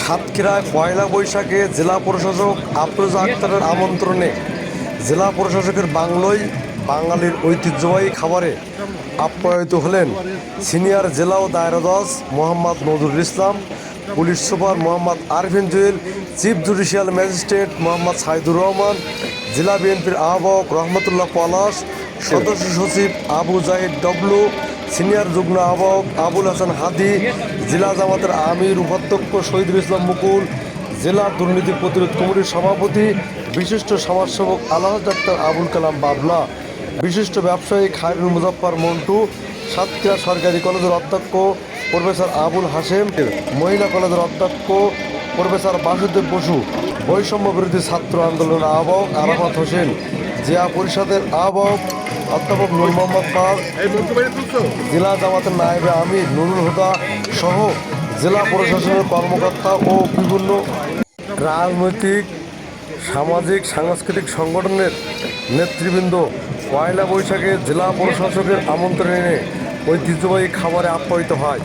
সাতক্ষীরায় পয়লা বৈশাখে জেলা প্রশাসক আফরোজা আক্তারের আমন্ত্রণে জেলা প্রশাসকের বাংলোয় বাঙালির ঐতিহ্যবাহী খাবারে আপ্যায়িত হলেন সিনিয়র জেলা ও দায়রা জজ Mohammad Nazrul Islam, police super Mohammad Arfin Jewel, chief judicial magistrate Mohammad Saidur Rahman, জেলা বিএনপির আহ্বায়ক রহমতুল্লাহ পলাশ, সদস্য সচিব আবু জাহিদ ডব্লু, সিনিয়র যুগ্ম আহ্বায়ক আবুল হাসান হাদি, জেলা জামাতের আমির উপাধ্যক্ষ শহীদুল ইসলাম মুকুল, জেলা দুর্নীতি প্রতিরোধ কমিটির সভাপতি বিশিষ্ট সমাজসেবক আলহাজ ডাক্তার আবুল কালাম বাবলা, বিশিষ্ট ব্যবসায়ী খায়রুল মুজাফফর মন্টু, সাতক্ষীরা সরকারি কলেজের অধ্যক্ষ প্রফেসর আবুল হাশেম, মহিলা কলেজের অধ্যক্ষ প্রফেসর বাসুদেব বসু, বৈষম্য বিরোধী ছাত্র আন্দোলনের আহ্বায়ক আরাফাত হোসেন, জেলা পরিষদের আহ্বায়ক অধ্যাপক নূর মোহাম্মদ পাল, জেলা জামাতের নায়েবে আমির নুরুল হুদা সহ জেলা প্রশাসনের কর্মকর্তা ও বিভিন্ন রাজনৈতিক, সামাজিক, সাংস্কৃতিক সংগঠনের নেতৃবৃন্দ পয়লা বৈশাখে জেলা প্রশাসকের আমন্ত্রণে ঐতিহ্যবাহী খাবারে আপ্যায়িত হয়।